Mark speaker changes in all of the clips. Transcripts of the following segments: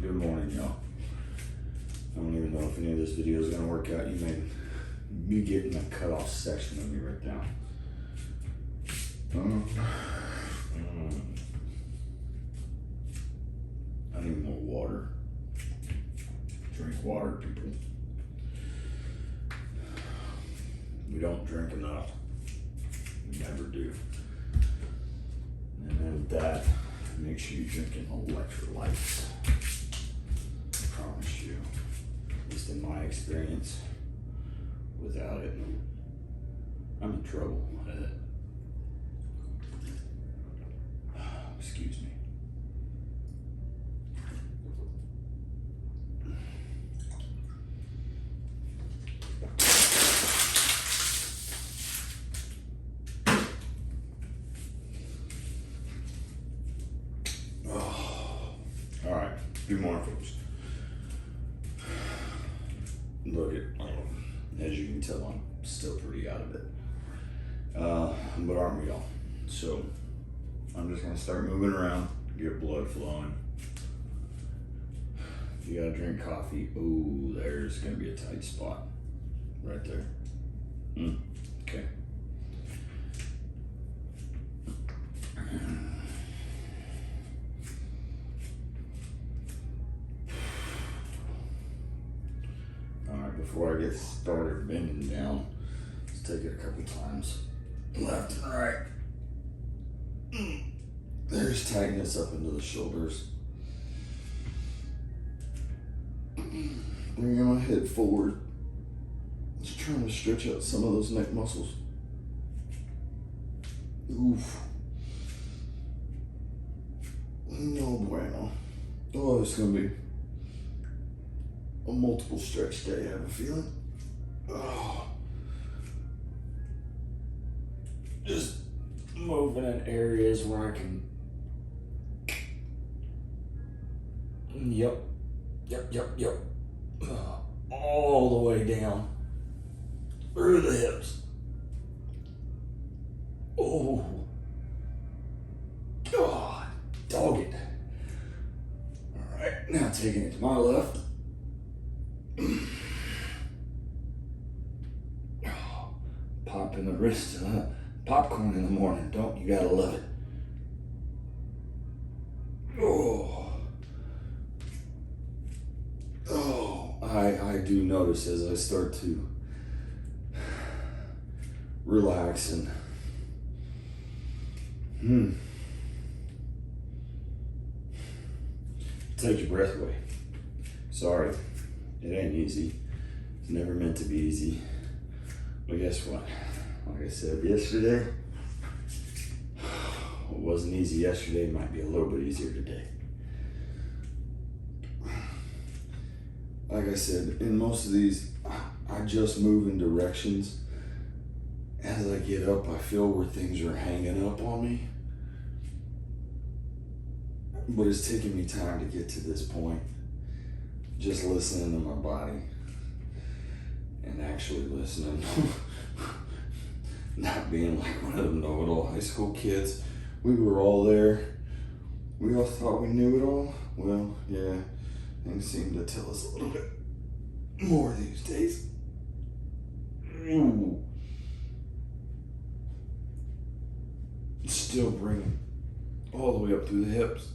Speaker 1: Good morning, y'all. I don't even know if any of this video is gonna work out. You may be getting a cut off section of me right now. I need more water. Drink water, people. We don't drink enough. We never do. And then with that, make sure you're drinking electrolytes. I promise you, at least in my experience, without it, I'm in trouble. Excuse me. All right, good morning, folks. Look at, as you can tell, I'm still pretty out of it. But aren't we all? So I'm just gonna start moving around, get blood flowing. If you gotta drink coffee, ooh, there's gonna be a tight spot right there. Okay. Before I get started bending down, let's take it a couple times, left and right. There's tightness up into the shoulders. Bringing my head forward, just trying to stretch out some of those neck muscles. Oof. No bueno. Oh, it's gonna be a multiple stretch day, I have a feeling. Oh. Just moving in areas where I can. Yep. All the way down through the hips. Oh. God, dog it. All right, now taking it to my left. Popping the wrist, popcorn in the morning, don't you? Gotta love it. I do notice as I start to relax and take your breath away. Sorry. It ain't easy. It's never meant to be easy. But guess what? Like I said yesterday, what wasn't easy yesterday might be a little bit easier today. Like I said, in most of these, I just move in directions. As I get up, I feel where things are hanging up on me. But it's taken me time to get to this point. Just listening to my body and actually listening. Not being like one of them know-it-all high school kids. We were all there. We all thought we knew it all. Well, yeah, things seem to tell us a little bit more these days. Ooh. Still bringing all the way up through the hips.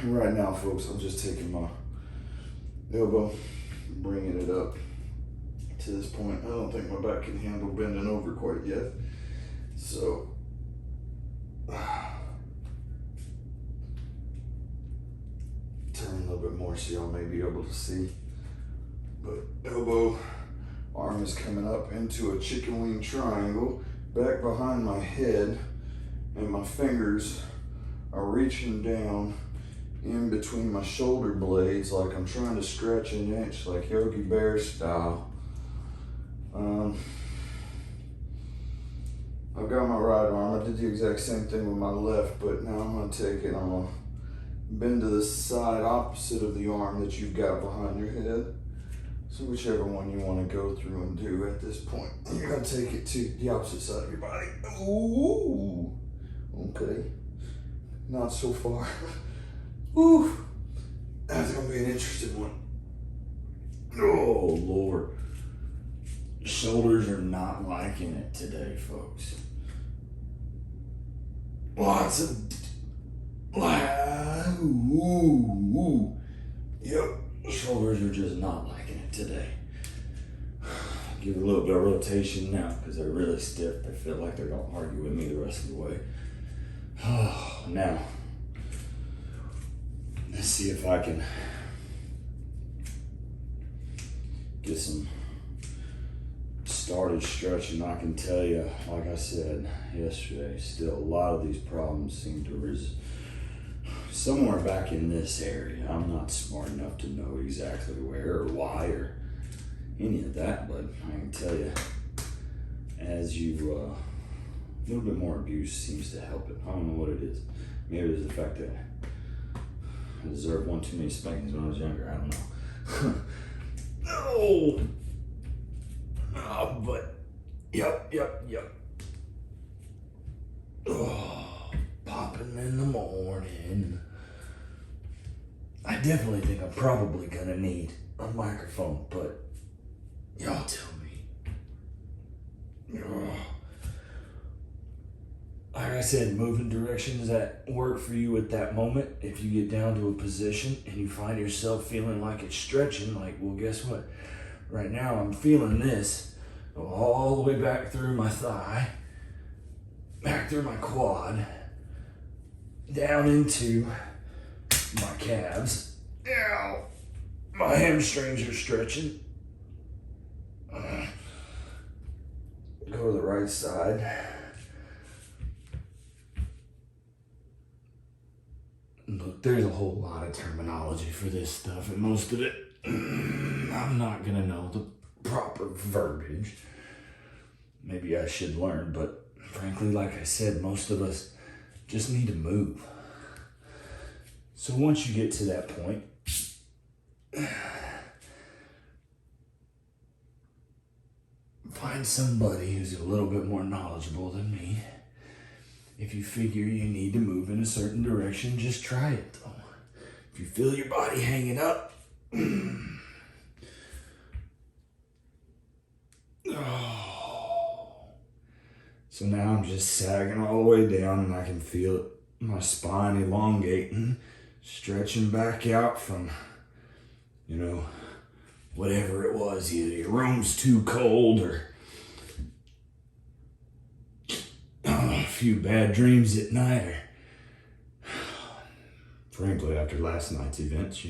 Speaker 1: Right now, folks, I'm just taking my elbow, bringing it up to this point. I don't think my back can handle bending over quite yet. So, turn a little bit more so y'all may be able to see. But elbow, arm is coming up into a chicken wing triangle, back behind my head, and my fingers are reaching down in between my shoulder blades like I'm trying to stretch an inch, like Yogi Bear style. I've got my right arm. I did the exact same thing with my left, but now I'm gonna take it, I'm gonna bend to the side opposite of the arm that you've got behind your head. So whichever one you want to go through and do at this point. You're going to take it to the opposite side of your body. Ooh. Okay. Not so far. Ooh. That's going to be an interesting one. Oh, Lord. Shoulders are not liking it today, folks. Lots of... Ooh. Yep. Shoulders are just not liking it today. Give it a little bit of rotation now because they're really stiff. They feel like they're going to argue with me the rest of the way. Now, let's see if I can get some started stretching. I can tell you, like I said yesterday, still a lot of these problems seem to somewhere back in this area. I'm not smart enough to know exactly where or why or any of that, but I can tell you, as you, a little bit more abuse seems to help it. I don't know what it is. Maybe it's the fact that I deserved one too many spankings when I was younger. I don't know. But, yep. Oh, popping in the morning. I definitely think I'm probably gonna need a microphone, but y'all tell me. Like I said, moving directions that work for you at that moment. If you get down to a position and you find yourself feeling like it's stretching, like, well, guess what? Right now I'm feeling this go all the way back through my thigh, back through my quad, down into my calves. Ow! My hamstrings are stretching. Go to the right side. Look, there's a whole lot of terminology for this stuff, and most of it, I'm not gonna know the proper verbiage. Maybe I should learn, but frankly, like I said, most of us just need to move. So once you get to that point, find somebody who's a little bit more knowledgeable than me. If you figure you need to move in a certain direction, just try it though. If you feel your body hanging up, so now I'm just sagging all the way down and I can feel it, my spine elongating, stretching back out from, whatever it was, either your room's too cold or a few bad dreams at night, or frankly, after last night's events,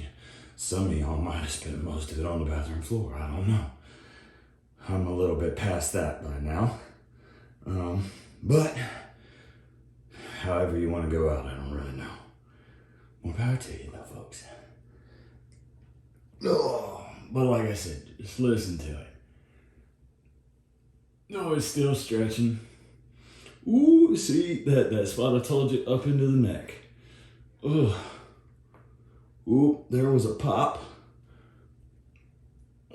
Speaker 1: some of y'all might have spent most of it on the bathroom floor. I don't know. I'm a little bit past that by now. But however you want to go out, I don't really know. More power to you though, folks. But like I said, just listen to it. No, it's still stretching. Ooh, see that spot I told you up into the neck. Ugh. Ooh, there was a pop.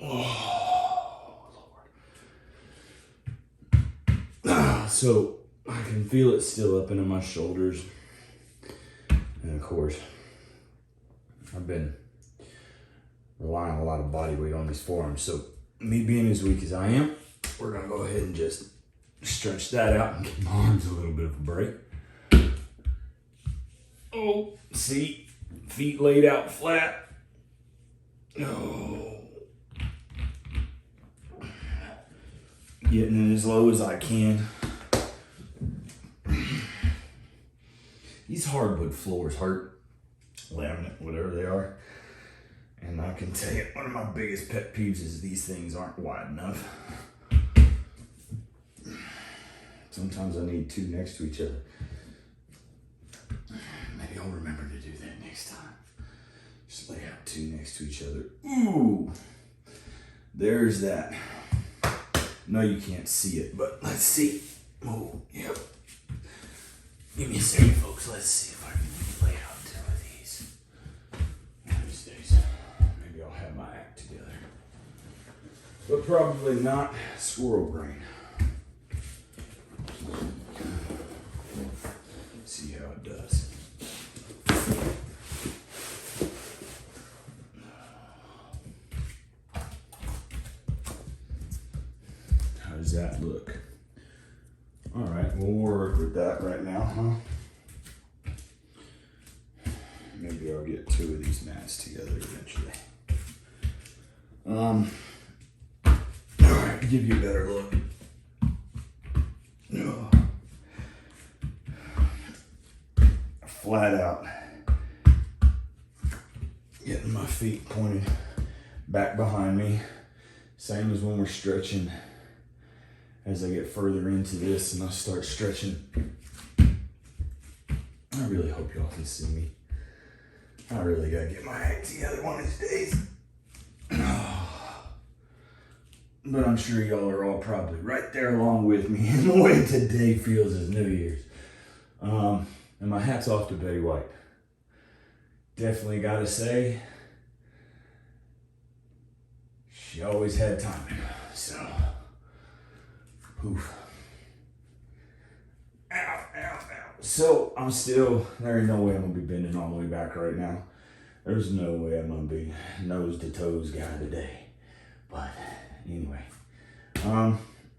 Speaker 1: Oh, Lord. So I can feel it still up into my shoulders. And of course, I've been relying on a lot of body weight on these forearms. So me being as weak as I am, we're gonna go ahead and just stretch that out and give my arms a little bit of a break. Oh, see, feet laid out flat. Oh. Getting it as low as I can. These hardwood floors hurt, laminate, whatever they are. And I can tell you, one of my biggest pet peeves is these things aren't wide enough. Sometimes I need two next to each other. Maybe I'll remember to do that next time. Just lay out two next to each other. Ooh, there's that. No, you can't see it, but let's see. Oh, yep. Give me a second, folks. Let's see if I can lay out two of these. One of these days, maybe I'll have my act together. but probably not squirrel brain. See how it does. How does that look? All right, we'll work with that right now, huh? Maybe I'll get 2 of these mats together eventually. All right, give you a better look. Flat out. Getting my feet pointed back behind me. Same as when we're stretching. As I get further into this and I start stretching. I really hope y'all can see me. I really gotta get my act together one of these days. But I'm sure y'all are all probably right there along with me in the way today feels as New Year's. And my hat's off to Betty White. Definitely gotta say, she always had timing. So, oof. Ow, ow, ow. So, there ain't no way I'm gonna be bending all the way back right now. There's no way I'm gonna be nose to toes guy today. But, anyway.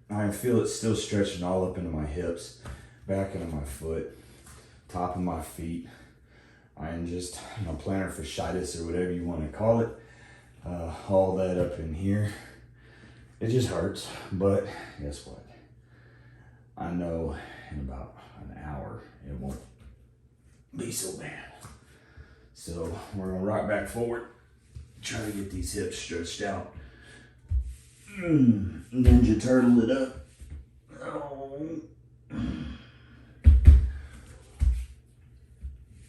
Speaker 1: I feel it still stretching all up into my hips, back into my foot, top of my feet. I am just, plantar fasciitis or whatever you want to call it. All that up in here. It just hurts, but guess what? I know in about an hour it won't be so bad. So we're gonna rock back forward, try to get these hips stretched out. Ninja turtle it up. Oh.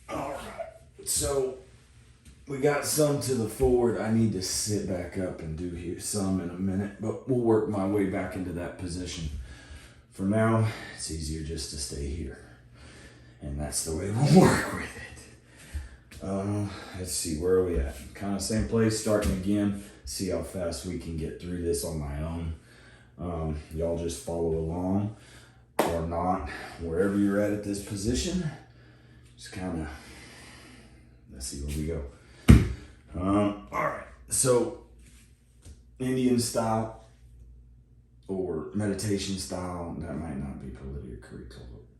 Speaker 1: All right, so we got some to the forward. I need to sit back up and do here some in a minute, but we'll work my way back into that position. For now, it's easier just to stay here. And that's the way we'll work with it. Let's see, where are we at? Kind of same place, starting again. See how fast we can get through this on my own. Y'all just follow along or not, wherever you're at this position. Just kind of, let's see where we go. All right, so Indian style or meditation style, that might not be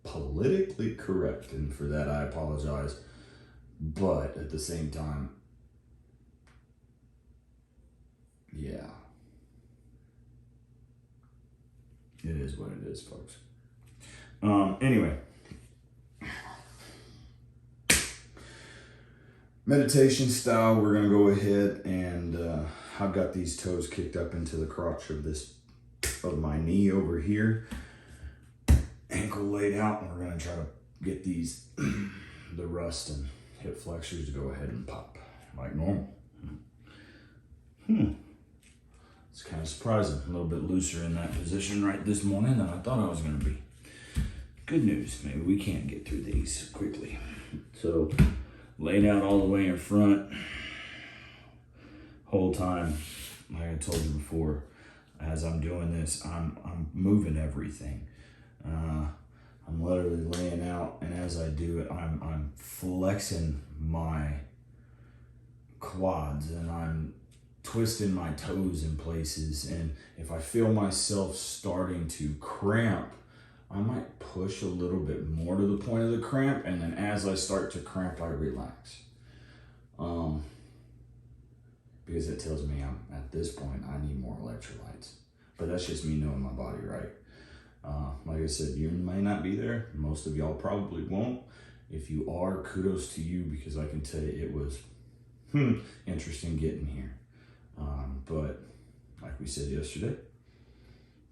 Speaker 1: politically correct, and for that I apologize. But at the same time, yeah, it is what it is, folks. Anyway, meditation style, we're gonna go ahead and I've got these toes kicked up into the crotch of my knee over here, ankle laid out, and we're gonna try to get these the rust and hip flexors to go ahead and pop like normal. It's kind of surprising, a little bit looser in that position right this morning than I thought I was gonna be. Good news, maybe we can get through these quickly. So, laid out all the way in front, whole time, like I told you before, as I'm doing this, I'm moving everything. I'm literally laying out, and as I do it, I'm flexing my quads, and I'm twisting my toes in places. And if I feel myself starting to cramp, I might push a little bit more to the point of the cramp, and then as I start to cramp, I relax. Because it tells me at this point I need more electrolytes. But that's just me knowing my body, right? Like I said, you may not be there. Most of y'all probably won't. If you are, kudos to you, because I can tell you it was interesting getting here. But like we said yesterday,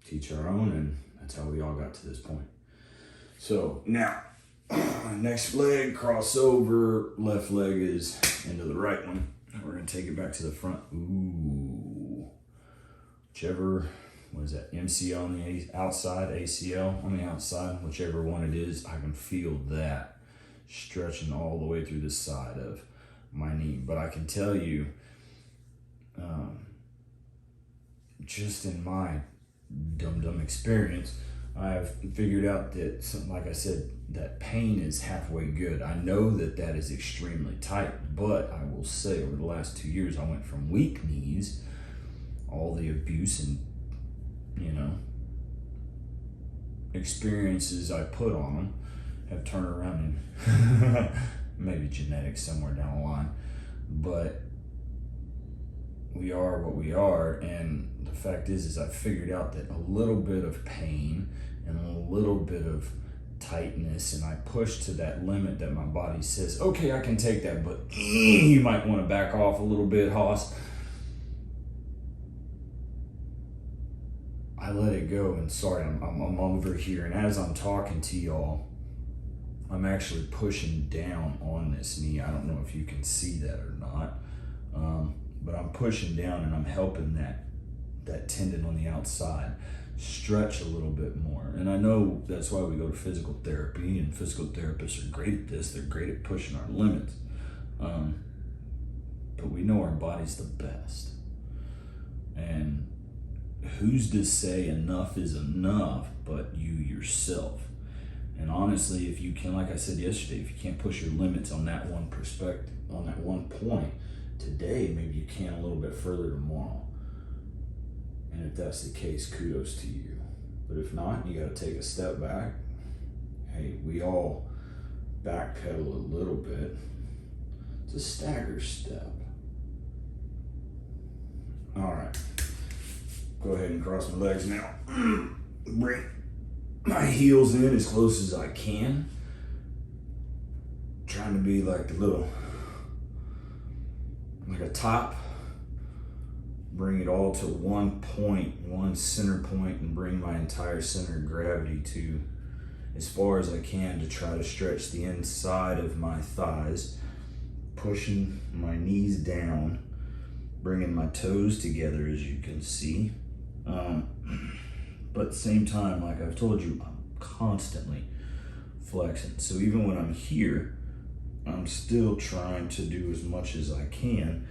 Speaker 1: teach our own, and that's how we all got to this point. So now, next leg, crossover, left leg is into the right one. And we're gonna take it back to the front. Ooh, whichever, what is that, MCL on the outside, ACL on the outside, whichever one it is, I can feel that stretching all the way through the side of my knee. But I can tell you,
Speaker 2: just in my dumb experience, I've figured out that, like I said, that pain is halfway good. I know that that is extremely tight, but I will say over the last 2 years, I went from weak knees, all the abuse and, experiences I put on them have turned around and maybe genetics somewhere down the line, but we are what we are. And the fact is I figured out that a little bit of pain and a little bit of tightness, and I push to that limit that my body says, okay, I can take that, but you might want to back off a little bit, Hoss. I let it go, and sorry, I'm over here, and as I'm talking to y'all, I'm actually pushing down on this knee. I don't know if you can see that or not, but I'm pushing down and I'm helping that tendon on the outside stretch a little bit more. And I know that's why we go to physical therapy, and physical therapists are great at this. They're great at pushing our limits. But we know our body's the best. And who's to say enough is enough but you yourself? And honestly, if you can, like I said yesterday, if you can't push your limits on that one perspective, on that one point today, maybe you can a little bit further tomorrow. And if that's the case, kudos to you. But if not, you got to take a step back. Hey, we all backpedal a little bit. It's a stagger step. All right. Go ahead and cross my legs now. Bring my heels in as close as I can. Trying to be like a top. Bring it all to one point, one center point, and bring my entire center of gravity to as far as I can to try to stretch the inside of my thighs, pushing my knees down, bringing my toes together, as you can see. But at the same time, like I've told you, I'm constantly flexing. So even when I'm here, I'm still trying to do as much as I can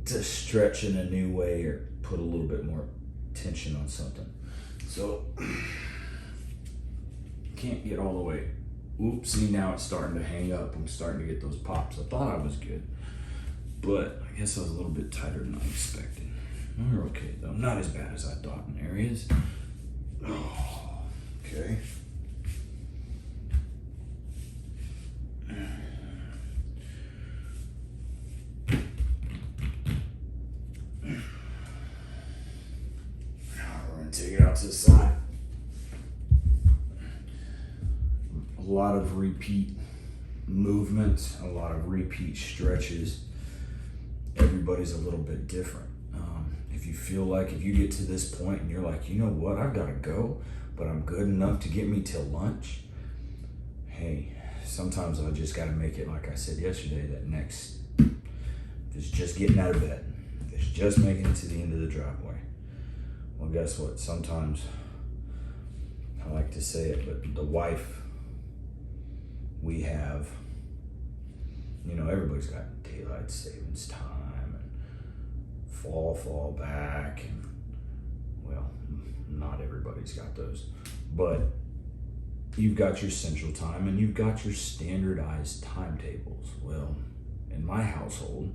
Speaker 2: to stretch in a new way or put a little bit more tension on something. So can't get all the way. Oopsie, now it's starting to hang up. I'm starting to get those pops. I thought I was good, but I guess I was a little bit tighter than I expected. We're okay though. Not as bad as I thought in areas. Oh, okay. Take it out to the side. A lot of repeat movements, a lot of repeat stretches. Everybody's a little bit different. If you feel like, if you get to this point and you're like, you know what, I've got to go, but I'm good enough to get me till lunch. Hey, sometimes I just got to make it, like I said yesterday, that next, if it's just getting out of bed, if it's just making it to the end of the driveway. Well, guess what? Sometimes, I like to say it, but the wife we have, everybody's got daylight savings time and fall back, and well, not everybody's got those, but you've got your central time and you've got your standardized timetables. Well, in my household,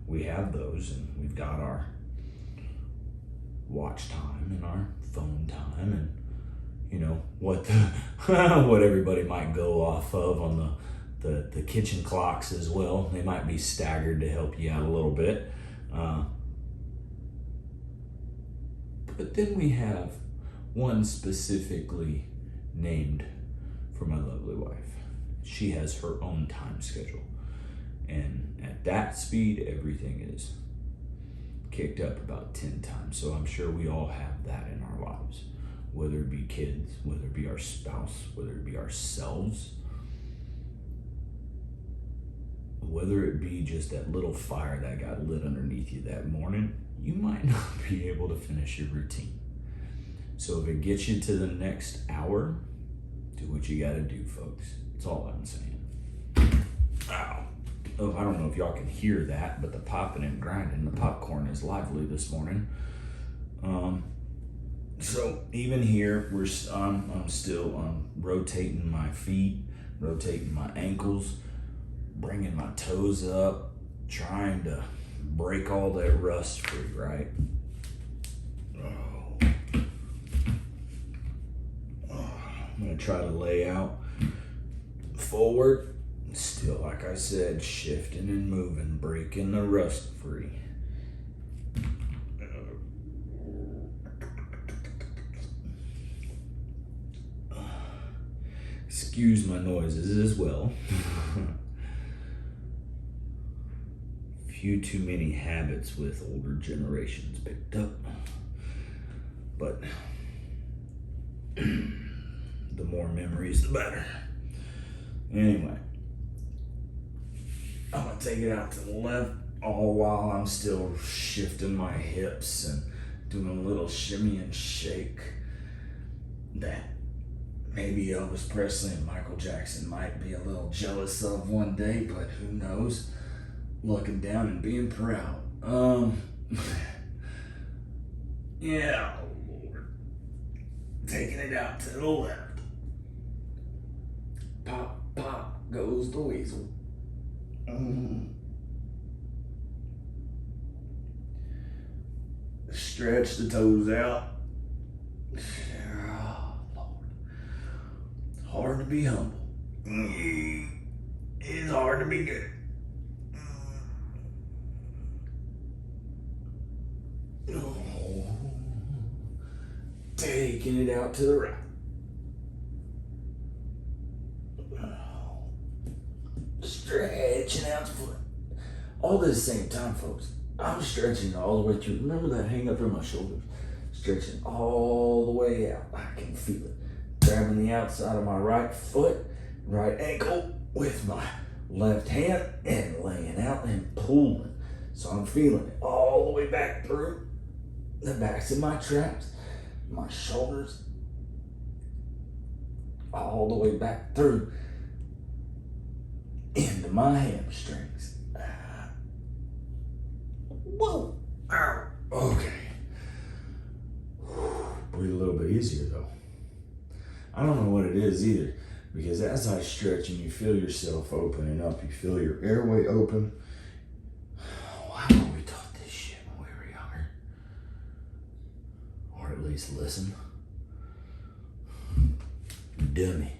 Speaker 2: we have those, and we've got our watch time and our phone time, and what what everybody might go off of on the kitchen clocks as well. They might be staggered to help you out a little bit, but then we have one specifically named for my lovely wife. She has her own time schedule, and at that speed everything is kicked up about 10 times. So I'm sure we all have that in our lives, whether it be kids, whether it be our spouse, whether it be ourselves, whether it be just that little fire that got lit underneath you that morning. You might not be able to finish your routine. So if it gets you to the next hour, do what you gotta do, folks. That's all I'm saying. Ow. Oh, I don't know if y'all can hear that, but the popping and grinding, the popcorn is lively this morning. So even here, I'm still rotating my feet, rotating my ankles, bringing my toes up, trying to break all that rust free, right? I'm gonna try to lay out forward, still, like I said, shifting and moving, breaking the rust free. Excuse my noises as well. Few too many habits with older generations picked up. But the more memories, the better. Anyway, I'm gonna take it out to the left, all while I'm still shifting my hips and doing a little shimmy and shake that maybe Elvis Presley and Michael Jackson might be a little jealous of one day, but who knows? Looking down and being proud. Yeah, oh Lord. Taking it out to the left. Pop, pop goes the weasel. Stretch the toes out. Oh, Lord. Hard to be humble. It's hard to be good. Oh. Taking it out to the right. Stretching out the foot. All at the same time, folks. I'm stretching all the way through. Remember that hang up in my shoulders? Stretching all the way out. I can feel it. Grabbing the outside of my right foot, right ankle with my left hand and laying out and pulling. So I'm feeling it all the way back through the backs of my traps, my shoulders, all the way back through into my hamstrings. Whoa! Ow! Okay. Breathe a little bit easier though. I don't know what it is either, because as I stretch and you feel yourself opening up, you feel your airway open. Why were we taught this shit when we were younger? Or at least listen. Dummy.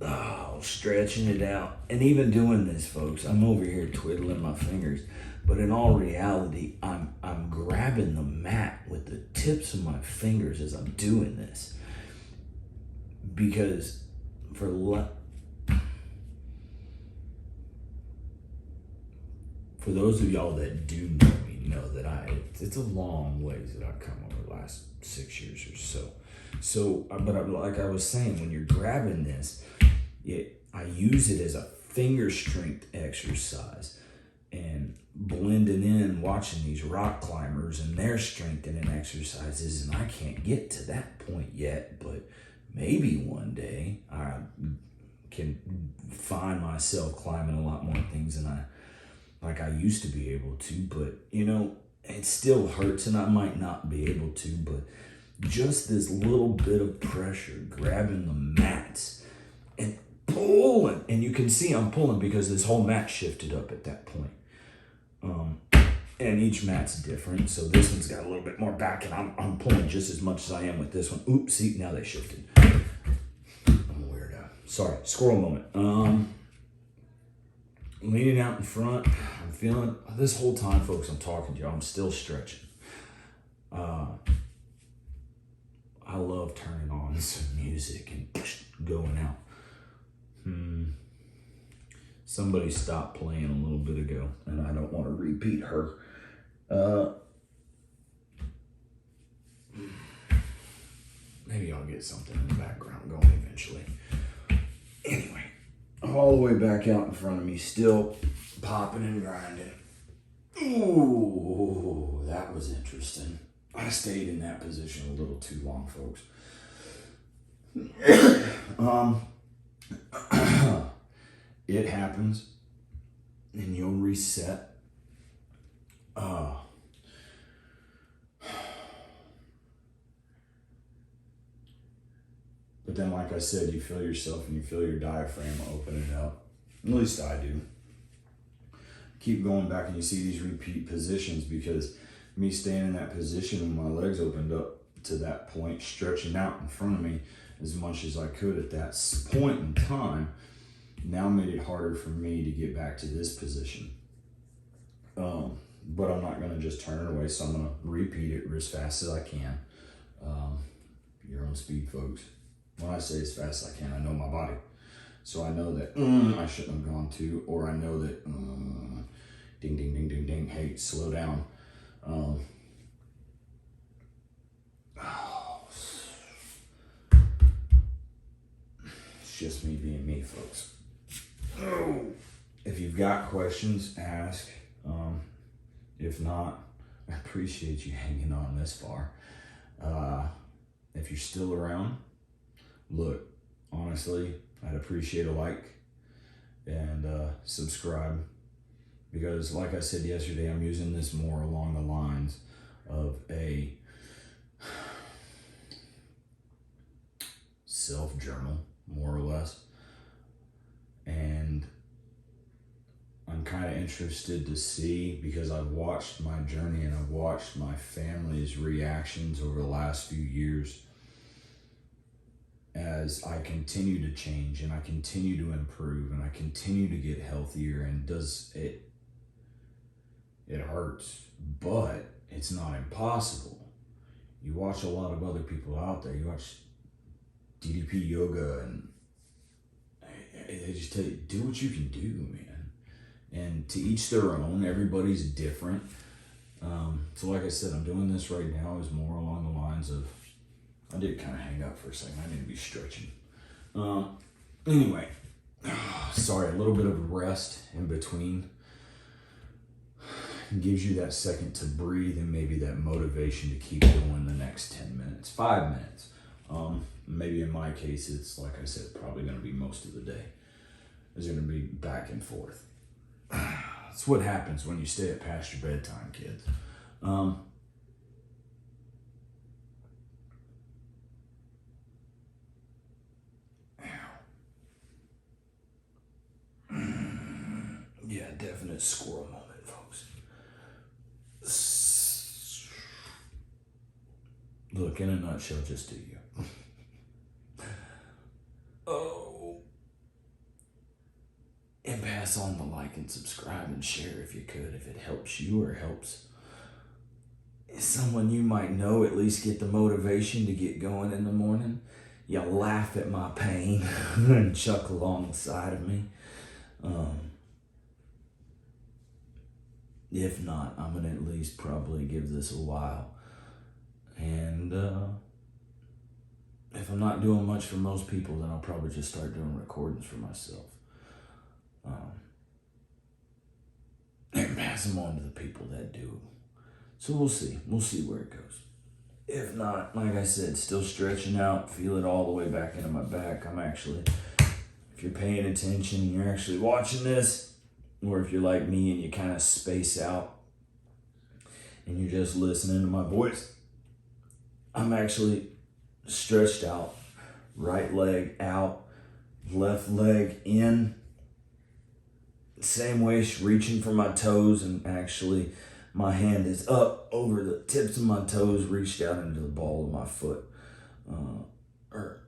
Speaker 2: Oh, stretching it out. And even doing this, folks, I'm over here twiddling my fingers. But in all reality, I'm grabbing the mat with the tips of my fingers as I'm doing this. Because for those of y'all that do know me, know that it's a long ways that I've come over the last 6 years or so. But like I was saying, when you're grabbing this, I use it as a finger strength exercise and blending in, watching these rock climbers and their strengthening exercises. And I can't get to that point yet, but maybe one day I can find myself climbing a lot more things than I used to be able to. But it still hurts and I might not be able to, but just this little bit of pressure, grabbing the mats and pulling, and you can see I'm pulling because this whole mat shifted up at that point. And each mat's different, so this one's got a little bit more back, and I'm pulling just as much as I am with this one. Oops, see, now they shifted. I'm a weirdo. Sorry, squirrel moment. Leaning out in front, I'm feeling, this whole time, folks, I'm talking to you, I'm still stretching. I love turning on some music and going out. Somebody stopped playing a little bit ago, and I don't want to repeat her. Maybe I'll get something in the background going eventually. Anyway, all the way back out in front of me, still popping and grinding. Ooh, that was interesting. I stayed in that position a little too long, folks. It happens, and you'll reset. But then, like I said, you feel yourself and you feel your diaphragm opening up. At least I do. Keep going back and you see these repeat positions, because me staying in that position when my legs opened up to that point, stretching out in front of me as much as I could at that point in time, now made it harder for me to get back to this position. But I'm not going to just turn it away, so I'm going to repeat it as fast as I can. Your own speed, folks. When I say as fast as I can, I know my body. So I know that I shouldn't have gone to, or I know that ding, ding, ding, ding, ding, hey, slow down. It's just me being me, folks. If you've got questions, ask. If not, I appreciate you hanging on this far. If you're still around, look, honestly, I'd appreciate a like and subscribe, because like I said yesterday, I'm using this more along the lines of a self-journal, more or less. And I'm kind of interested to see, because I've watched my journey and I've watched my family's reactions over the last few years as I continue to change and I continue to improve and I continue to get healthier. And it hurts, but it's not impossible. You watch a lot of other people out there, you watch DDP yoga, and they just tell you, do what you can do, man. And to each their own, everybody's different. So like I said, I'm doing this right now is more along the lines of, I did kind of hang up for a second. I need to be stretching. Anyway, sorry, a little bit of rest in between gives you that second to breathe and maybe that motivation to keep going the next 10 minutes, 5 minutes. Maybe in my case, it's like I said, probably going to be most of the day. It's going to be back and forth. That's what happens when you stay at past your bedtime, kids. Yeah, definite squirrel moment, folks. Look, in a nutshell, just do you. And pass on the like and subscribe and share if you could, if it helps you or helps someone you might know. At least get the motivation to get going in the morning. You laugh at my pain and chuckle alongside of me. If not, I'm gonna at least probably give this a while. And if I'm not doing much for most people, then I'll probably just start doing recordings for myself. And pass them on to the people that do. So we'll see. We'll see where it goes. If not, like I said, still stretching out, feel it all the way back into my back. I'm actually, if you're paying attention and you're actually watching this, or if you're like me and you kind of space out and you're just listening to my voice, I'm actually stretched out, right leg out, left leg in, same way, reaching for my toes, and actually my hand is up over the tips of my toes, reached out into the ball of my foot, or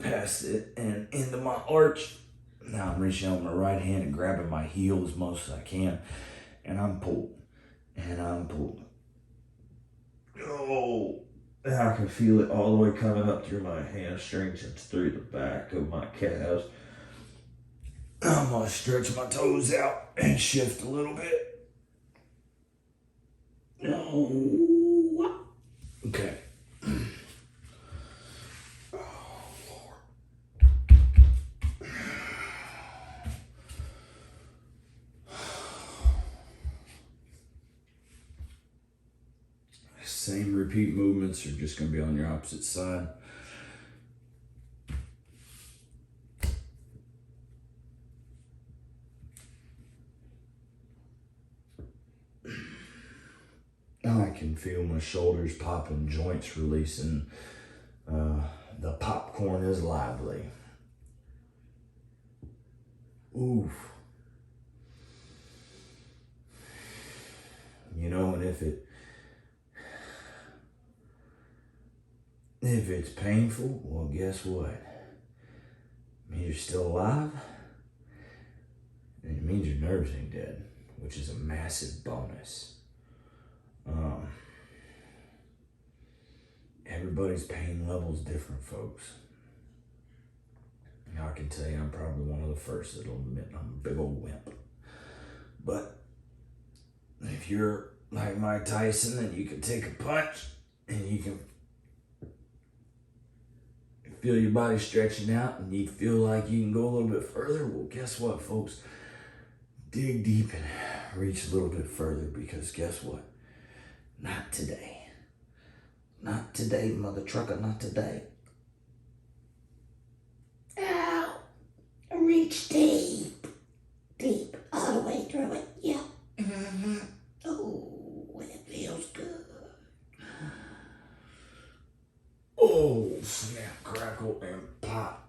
Speaker 2: past it and into my arch. Now I'm reaching out with my right hand and grabbing my heel as most as I can, and I'm pulled, and I'm pulled. Oh, I can feel it all the way coming up through my hamstrings and through the back of my calves. I'm gonna stretch my toes out and shift a little bit. Oh, okay. Oh, Lord. Same repeat movements are just gonna be on your opposite side. I can feel my shoulders popping, joints releasing. The popcorn is lively. Oof. You know, and if it's painful, well, guess what? It means you're still alive, and it means your nerves ain't dead, which is a massive bonus. Everybody's pain level's different, folks. Now, I can tell you I'm probably one of the first that'll admit I'm a big old wimp. But if you're like Mike Tyson, then you can take a punch and you can feel your body stretching out and you feel like you can go a little bit further. Well, guess what, folks? Dig deep and reach a little bit further, because guess what? Not today. Not today, mother trucker, not today.
Speaker 3: Ow! Reach deep. Deep. All the way through it. Yep. Mm-hmm. Oh, it feels good.
Speaker 2: Oh, snap, crackle, and pop.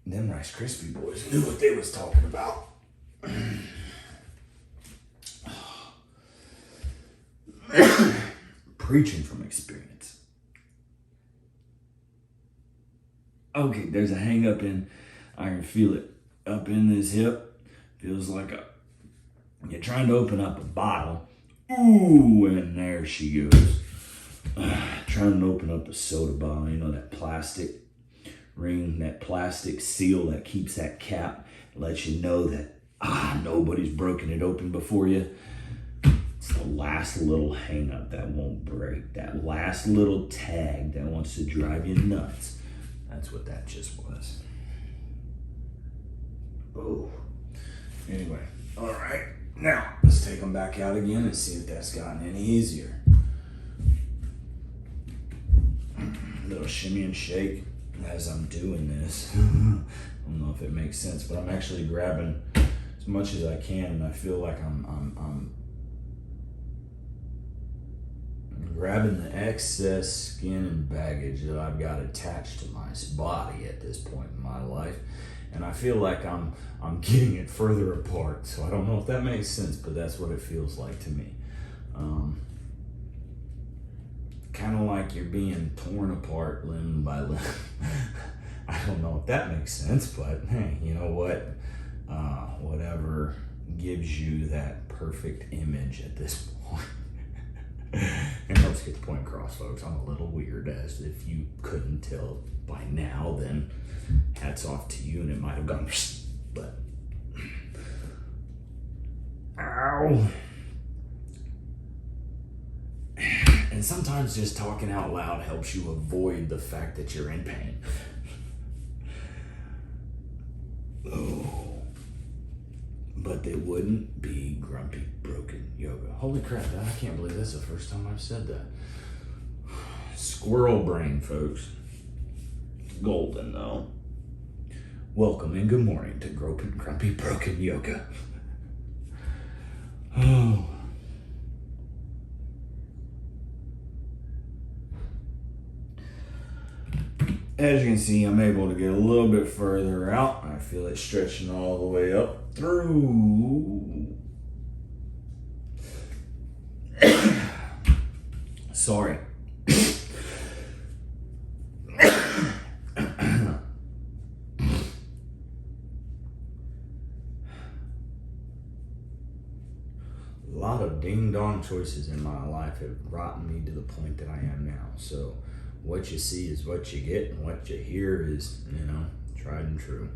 Speaker 2: Them Rice Krispie boys knew what they was talking about. Preaching from experience. Okay, there's a hang up in, I can feel it up in this hip. Feels like you're trying to open up a bottle. Ooh, and there she goes. Trying to open up a soda bottle, you know, that plastic ring, that plastic seal that keeps that cap, lets you know that nobody's broken it open before you. It's the last little hang up that won't break, that last little tag that wants to drive you nuts. That's what that just was. Oh, anyway, all right, now let's take them back out again and see if that's gotten any easier. Little shimmy and shake as I'm doing this. I don't know if it makes sense, but I'm actually grabbing as much as I can, and I feel like I'm grabbing the excess skin and baggage that I've got attached to my body at this point in my life, and I feel like I'm getting it further apart. So I don't know if that makes sense, but that's what it feels like to me. Kind of like you're being torn apart limb by limb. I don't know if that makes sense, but hey, you know what? Whatever gives you that perfect image at this point. And helps get the point across, folks. I'm a little weird, as if you couldn't tell by now, then hats off to you, and it might have gone, but ow. And sometimes just talking out loud helps you avoid the fact that you're in pain. Oh. But they wouldn't be grumpy, broken yoga. Holy crap, I can't believe that's the first time I've said that. Squirrel brain, folks. Golden, though. Welcome and good morning to Grumpy Broken Yoga. Oh. As you can see, I'm able to get a little bit further out. I feel it stretching all the way up through. Sorry. A lot of ding-dong choices in my life have brought me to the point that I am now. So what you see is what you get, and what you hear is, tried and true.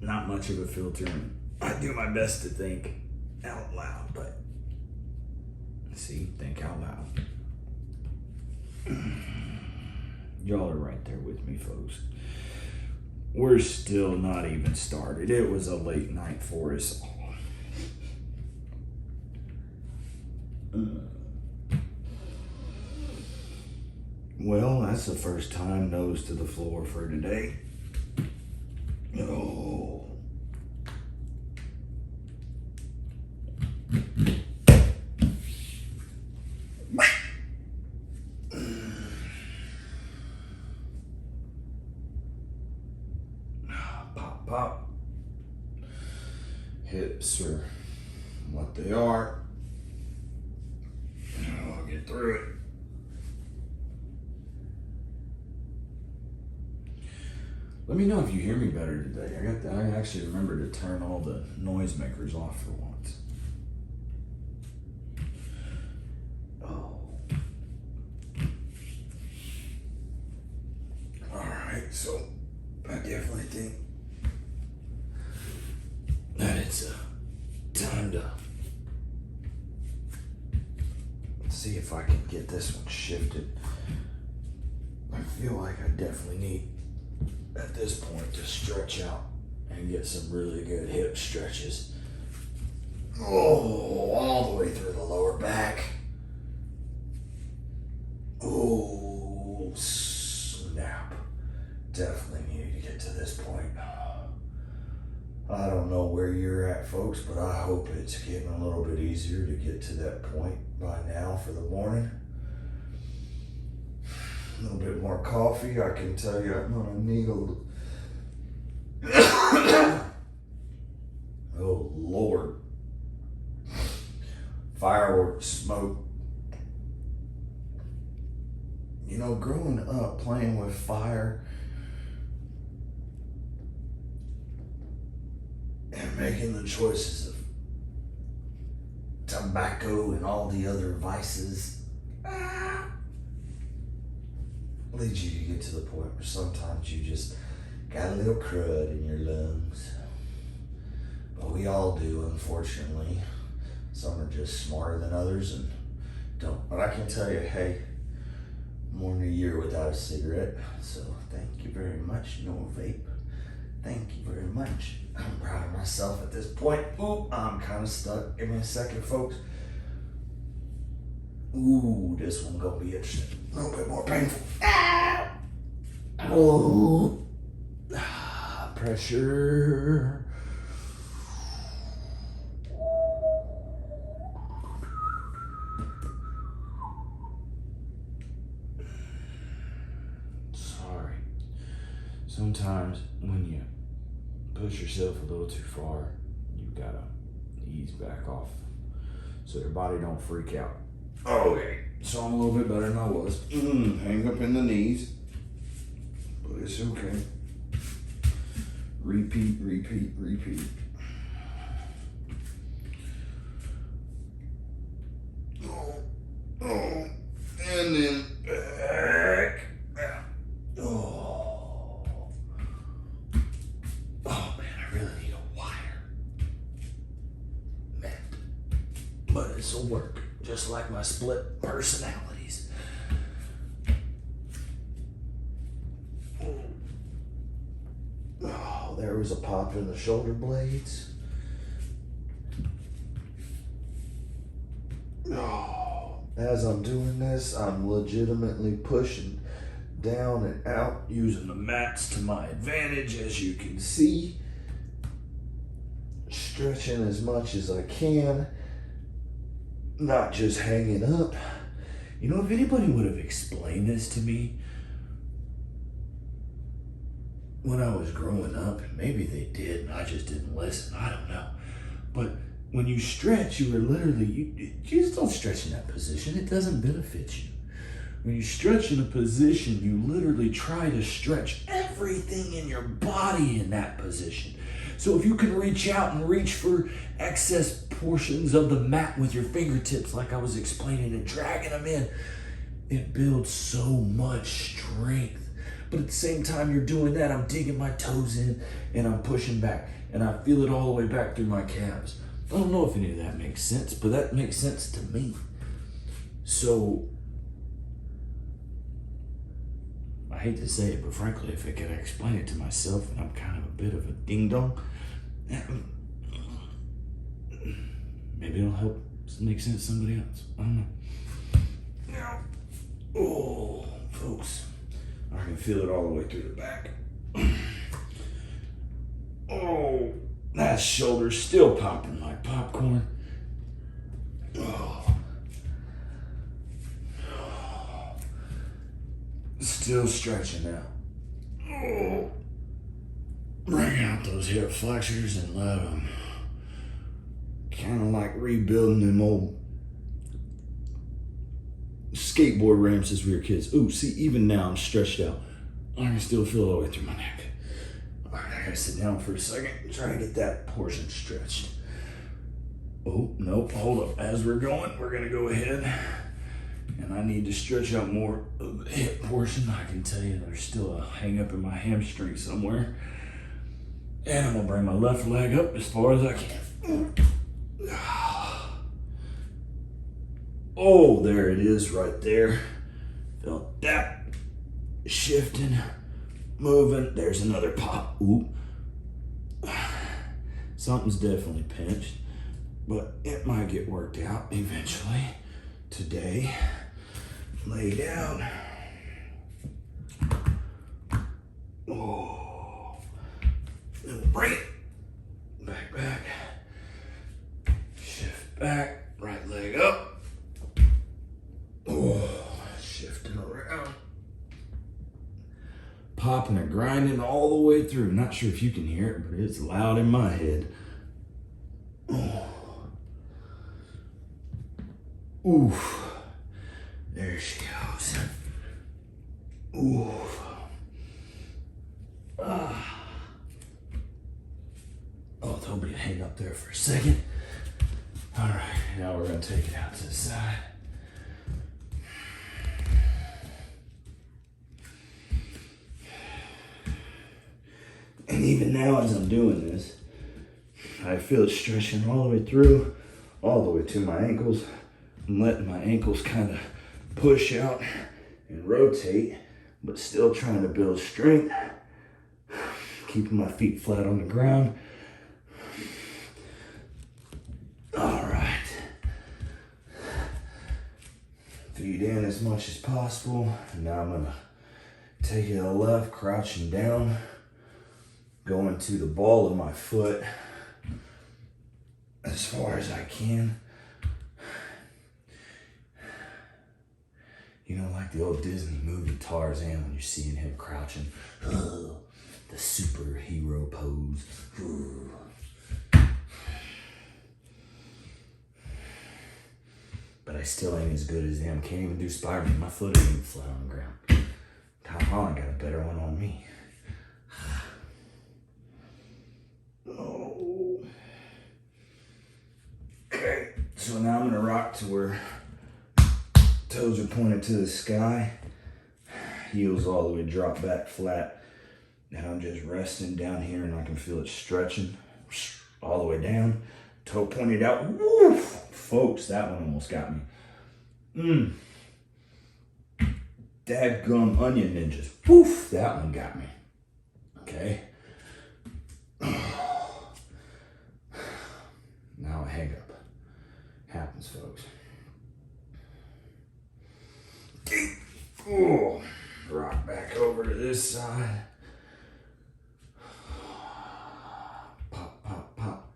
Speaker 2: Not much of a filter, and I do my best to think out loud, but see, think out loud. Y'all are right there with me, folks. We're still not even started. It was a late night for us all. Well, that's the first time nose to the floor for today. Oh. pop. Hips are what they are. I'll get through it. Let me know if you hear me better today. I actually remembered to turn all the noisemakers off for once. Oh. Alright, so I definitely think that it's time to see if I can get this one shifted. I feel like I definitely need, at this point, to stretch out and get some really good hip stretches. Oh, all the way through the lower back. Oh, snap. Definitely need to get to this point. I don't know where you're at, folks, but I hope it's getting a little bit easier to get to that point by now for the morning. A little bit more coffee. I can tell you I'm gonna need a little. Oh, Lord. Fireworks smoke. You know, growing up playing with fire and making the choices of tobacco and all the other vices leads you to get to the point where sometimes you just got a little crud in your lungs. But we all do, unfortunately. Some are just smarter than others and don't. But I can tell you, hey, more than a year without a cigarette. So thank you very much, no vape. Thank you very much. I'm proud of myself at this point. Ooh, I'm kind of stuck. Give me a second, folks. Ooh, this one gonna be interesting. A little bit more painful. Ah! Oh, pressure. Sorry. Sometimes when you push yourself a little too far, you gotta ease back off so your body don't freak out. Okay, so I'm a little bit better than I was. Hang up in the knees, but it's okay. Repeat, repeat, repeat. Oh, and then back. Oh, man, I really need a wire. Man, but this'll work. Just like my split personalities. Oh, there was a pop in the shoulder blades. Oh, as I'm doing this, I'm legitimately pushing down and out, using the mats to my advantage, as you can see. Stretching as much as I can. Not just hanging up. You know, if anybody would have explained this to me when I was growing up, and maybe they did and I just didn't listen, I don't know. But when you stretch, you are literally, you just don't stretch in that position. It doesn't benefit you. When you stretch in a position, you literally try to stretch everything in your body in that position. So if you can reach out and reach for excess portions of the mat with your fingertips, like I was explaining, and dragging them in, it builds so much strength. But at the same time you're doing that, I'm digging my toes in and I'm pushing back, and I feel it all the way back through my calves. I don't know if any of that makes sense, but that makes sense to me. So I hate to say it, but frankly, if I could explain it to myself, and I'm kind of a bit of a ding-dong, maybe it'll help make sense to somebody else. I don't know. Oh, folks, I can feel it all the way through the back. Oh, that shoulder's still popping like popcorn. Oh. Still stretching out. Oh. Bring out those hip flexors and let them kind of like rebuilding them old skateboard ramps as we were kids. Ooh, see, even now I'm stretched out. I can still feel it all the way through my neck. All right, I gotta sit down for a second and try to get that portion stretched. Oh, nope, hold up. As we're going, we're gonna go ahead and I need to stretch out more of the hip portion. I can tell you there's still a hang up in my hamstring somewhere. And I'm gonna bring my left leg up as far as I can. Oh, there it is right there. Felt that shifting, moving. There's another pop. Oop. Something's definitely pinched, but it might get worked out eventually. Today, lay down. Oh, and we'll bring it back. Shift back, right leg up. Oh, shifting around. Popping and grinding all the way through. Not sure if you can hear it, but it's loud in my head. Oh. Oof. There she goes. Oof. Ah. Oh, told me to hang up there for a second. All right, now we're gonna take it out to the side. And even now as I'm doing this, I feel it stretching all the way through, all the way to my ankles. I'm letting my ankles kind of push out and rotate, but still trying to build strength. Keeping my feet flat on the ground. All right. Feet in as much as possible. And now I'm gonna take it to the left, crouching down. Going to the ball of my foot as far as I can. You know, like the old Disney movie Tarzan when you're seeing him crouching. The superhero pose. But I still ain't as good as them. Can't even do Spider-Man. My foot ain't even flat on the ground. Tom Holland got a better one on me. Oh. Okay, so now I'm gonna rock to where toes are pointed to the sky, heels all the way drop back flat. Now I'm just resting down here and I can feel it stretching all the way down. Toe pointed out. Woof! Folks, that one almost got me. Dadgum onion ninjas. Woof! That one got me. Okay. Now a hang up. Happens, folks. Oh, rock back over to this side. Pop, pop, pop.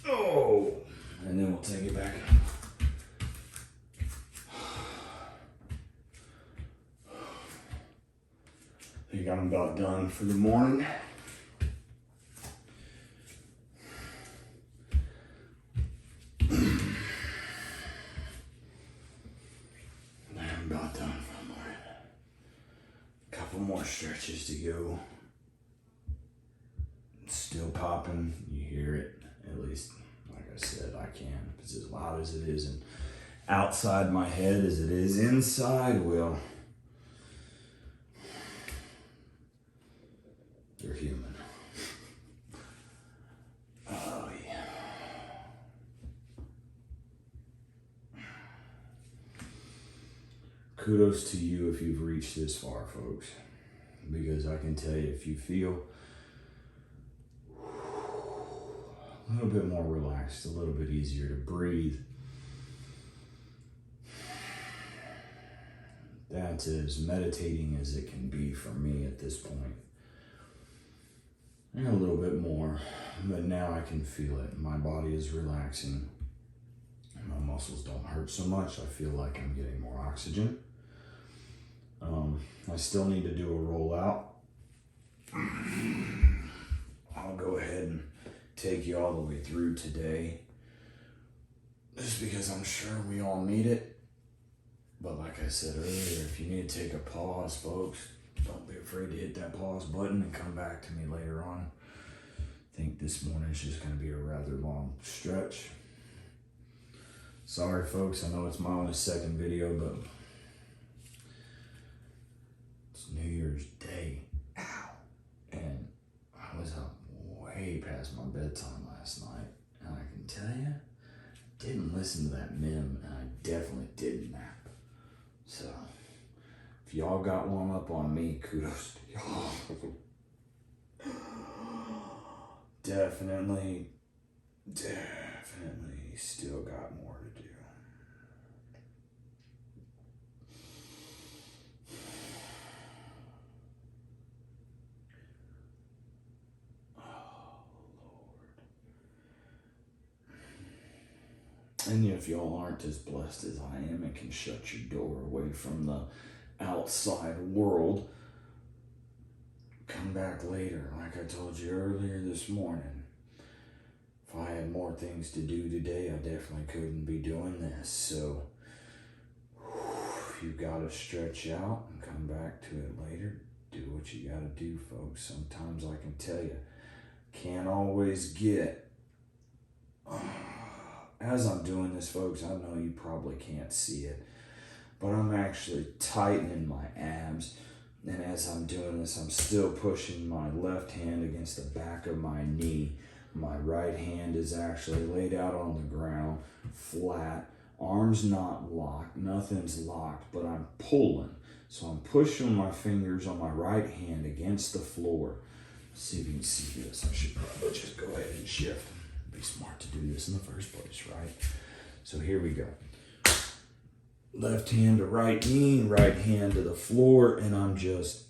Speaker 2: Oh, and then we'll take it back up. I think I'm about done for the morning. I'm about done for the morning. Couple more stretches to go. It's still popping. You hear it, at least. Like I said, I can. If it's as loud as it is and outside my head as it is inside, well, you're human. Oh, yeah. Kudos to you if you've reached this far, folks. Because I can tell you, if you feel a little bit more relaxed, a little bit easier to breathe, That's as meditating as it can be for me at this point. And a little bit more, but now I can feel it. My body is relaxing. My muscles don't hurt so much. I feel like I'm getting more oxygen. I still need to do a rollout. I'll go ahead and take you all the way through today, just because I'm sure we all need it. But like I said earlier, if you need to take a pause, folks, don't be afraid to hit that pause button and come back to me later on. I think this morning is just going to be a rather long stretch. Sorry, folks, I know it's my only second video, but it's New Year's Day. Ow. And I was up way past my bedtime last night. And I can tell you, I didn't listen to that meme, and I definitely didn't nap. So, if y'all got one up on me, kudos to y'all. Definitely still got more to do. Oh, Lord. And if y'all aren't as blessed as I am and can shut your door away from the outside world, come back later. Like I told you earlier this morning, if I had more things to do today, I definitely couldn't be doing this. So you gotta stretch out and come back to it later. Do what you gotta do, folks. Sometimes I can tell you, can't always get. As I'm doing this, folks, I know you probably can't see it, but I'm actually tightening my abs. And as I'm doing this, I'm still pushing my left hand against the back of my knee. My right hand is actually laid out on the ground, flat, arms not locked, nothing's locked, but I'm pulling. So I'm pushing my fingers on my right hand against the floor. Let's see if you can see this. I should probably just go ahead and shift. It'd be smart to do this in the first place, right? So here we go. Left hand to right knee, right hand to the floor, and I'm just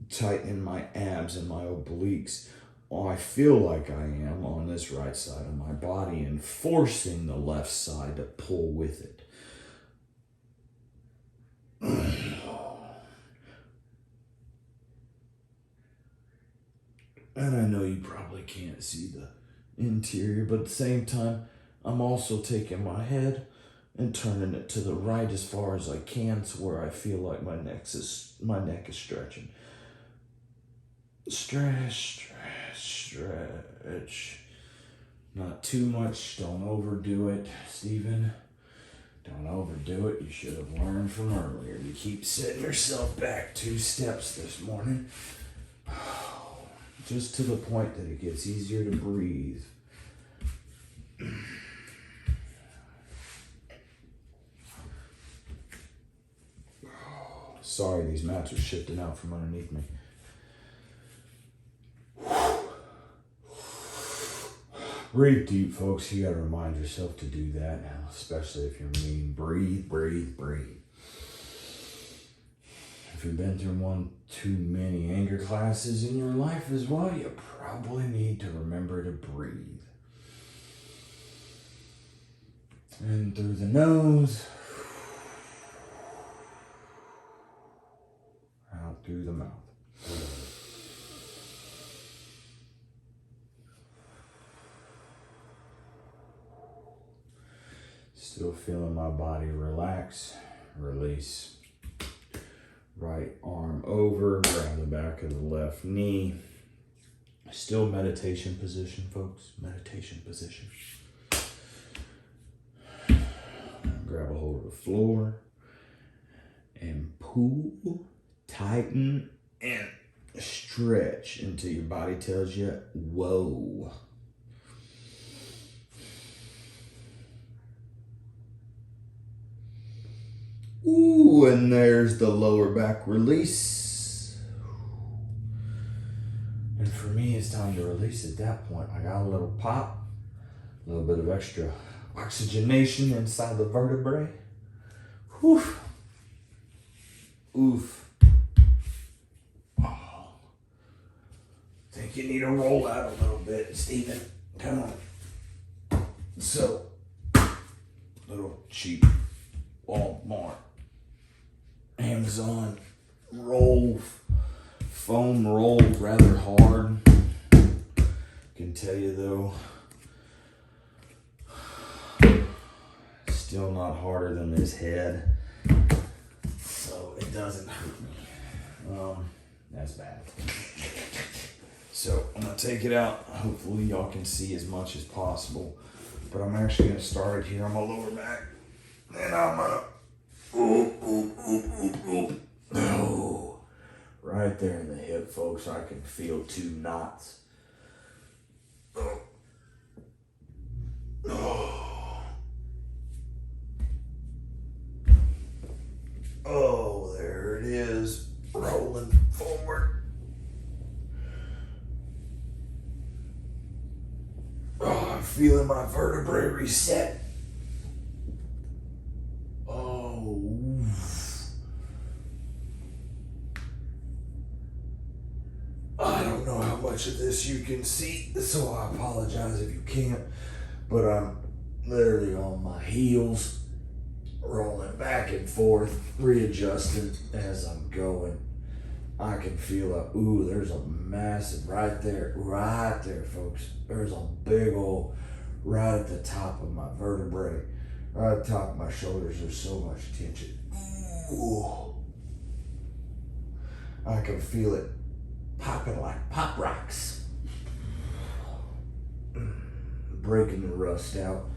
Speaker 2: tightening my abs and my obliques. I feel like I am on this right side of my body and forcing the left side to pull with it. And I know you probably can't see the interior, but at the same time, I'm also taking my head and turning it to the right as far as I can to where I feel like my neck is stretching. Stretch. Not too much, don't overdo it, Stephen. Don't overdo it. You should have learned from earlier. You keep setting yourself back 2 steps this morning. Just to the point that it gets easier to breathe. Sorry, these mats are shifting out from underneath me. Breathe deep, folks. You gotta remind yourself to do that now, especially if you're mean. Breathe, breathe, breathe. If you've been through one too many anger classes in your life as well, you probably need to remember to breathe. In through the nose, out through the mouth. Still feeling my body relax, release. Right arm over, grab the back of the left knee. Still meditation position, folks. Meditation position. Grab a hold of the floor and pull, tighten, and stretch until your body tells you, whoa. Ooh, and there's the lower back release. And for me, it's time to release at that point. I got a little pop, a little bit of extra oxygenation inside the vertebrae. Whew. Oof. Oh. Think you need to roll out a little bit, Stephen. Come on. So, little cheap Walmart, Amazon roll, foam roll, rather hard. Can tell you though, still not harder than this head, so it doesn't hurt me. That's bad. So I'm gonna take it out. Hopefully y'all can see as much as possible, but I'm actually gonna start it here on my lower back, and I'm gonna oh, right there in the hip, folks. I can feel 2 knots. Oh, there it is, rolling forward. Oh, I'm feeling my vertebrae reset. Oh, I don't know how much of this you can see, so I apologize if you can't, but I'm literally on my heels, rolling back and forth, readjusting as I'm going. I can feel there's a massive right there, folks. There's a big old, right at the top of my vertebrae, right at the top of my shoulders. There's so much tension. Ooh. I can feel it popping like pop rocks. Breaking the rust out.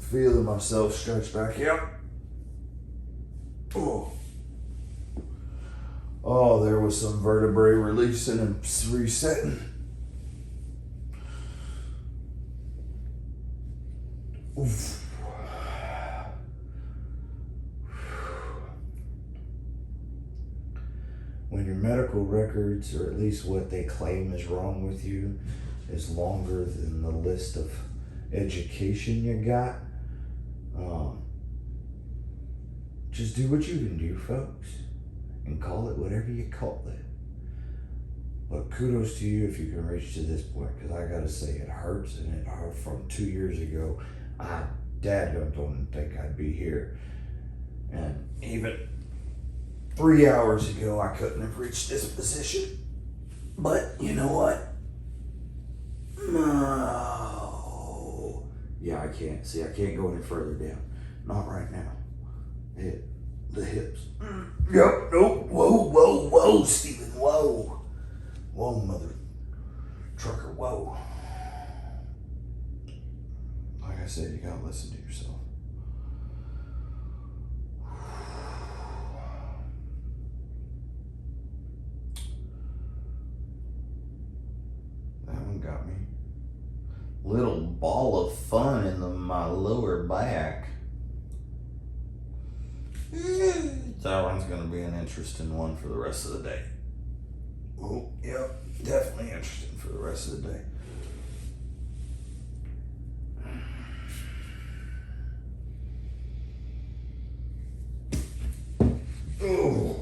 Speaker 2: Feeling myself stretch back out. Oh, there was some vertebrae releasing and resetting. Oof. When your medical records, or at least what they claim is wrong with you, is longer than the list of education you got, just do what you can do, folks, and call it whatever you call it. But kudos to you if you can reach to this point, because I gotta say it hurts, and it hurt from 2 years ago. I don't think I'd be here, and even 3 hours ago I couldn't have reached this position. But you know what? No. Yeah, I can't. See, I can't go any further down. Not right now. The hips. Yep, nope. Whoa, Stephen, whoa. Whoa, mother trucker, whoa. Like I said, you gotta listen to yourself. That one got me. Little ball of fun in my lower back. That one's gonna be an interesting one for the rest of the day. Oh, yep, definitely interesting for the rest of the day. Oh.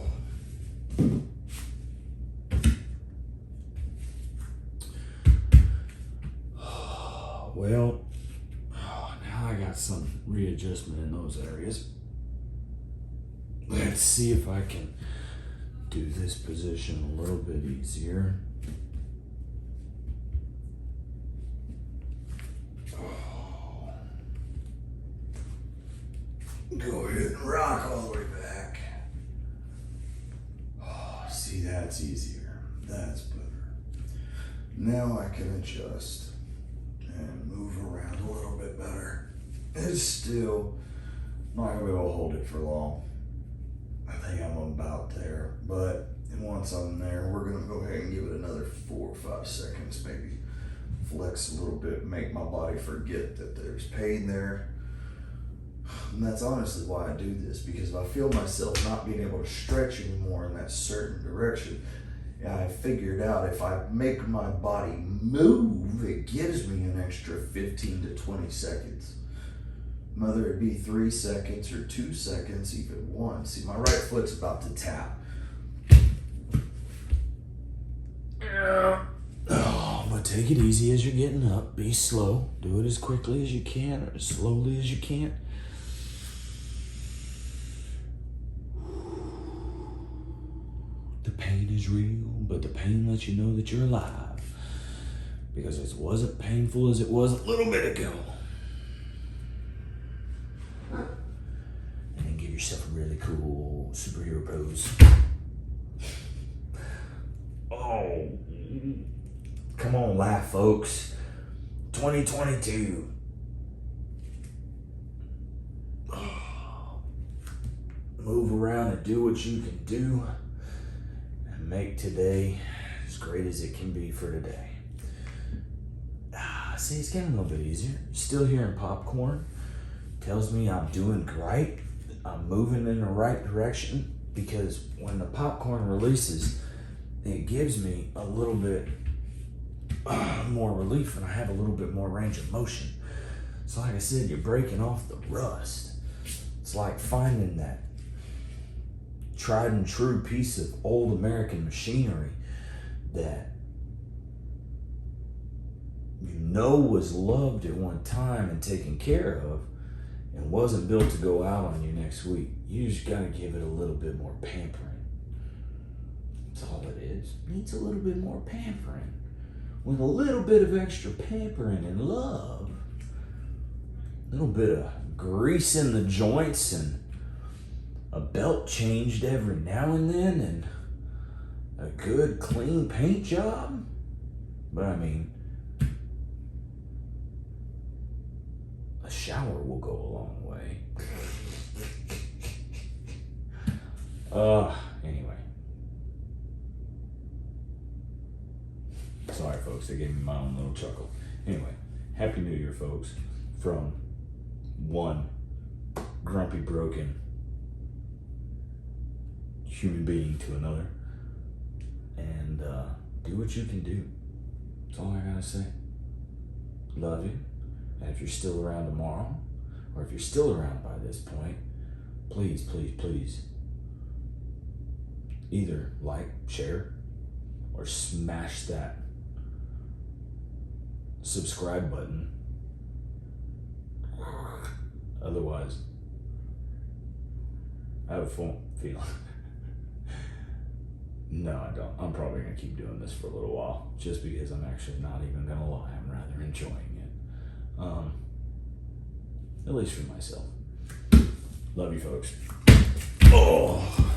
Speaker 2: Well, now I got some readjustment in those areas. Let's see if I can do this position a little bit easier. Oh. Go ahead and rock all the way back. Oh, see, that's easier. That's better. Now I can adjust and move around a little bit better. It's still not gonna be able to hold it for long. I think I'm about there, but once I'm there, we're gonna go ahead and give it another 4 or 5 seconds, maybe flex a little bit, make my body forget that there's pain there. And that's honestly why I do this, because if I feel myself not being able to stretch anymore in that certain direction, I figured out if I make my body move, it gives me an extra 15 to 20 seconds. whether it be 3 seconds or 2 seconds, even 1. See, my right foot's about to tap. Oh, but take it easy as you're getting up. Be slow. Do it as quickly as you can or as slowly as you can. The pain is real, but the pain lets you know that you're alive. Because it wasn't painful as it was a little bit ago. And then give yourself a really cool superhero pose. Oh, come on, laugh, folks. 2022. Move around and do what you can do and make today as great as it can be for today. See, it's getting a little bit easier. Still hearing popcorn. Tells me I'm doing great. I'm moving in the right direction, because when the popcorn releases, it gives me a little bit more relief and I have a little bit more range of motion. So like I said, you're breaking off the rust. It's like finding that tried and true piece of old American machinery that you know was loved at one time and taken care of and wasn't built to go out on you next week. You just gotta give it a little bit more pampering. That's all it is. Needs a little bit more pampering. With a little bit of extra pampering and love. A little bit of grease in the joints and a belt changed every now and then and a good clean paint job. But I mean, a shower will go a long way. Anyway. Sorry, folks, they gave me my own little chuckle. Anyway, Happy New Year, folks, from one grumpy, broken human being to another. And do what you can do. That's all I gotta say. Love you. And if you're still around tomorrow, or if you're still around by this point, please, please, please, either like, share, or smash that subscribe button. Otherwise, I have a full feeling. No, I don't. I'm probably going to keep doing this for a little while, just because I'm actually not even going to lie. I'm rather enjoying it. At least for myself. Love you, folks. Oh.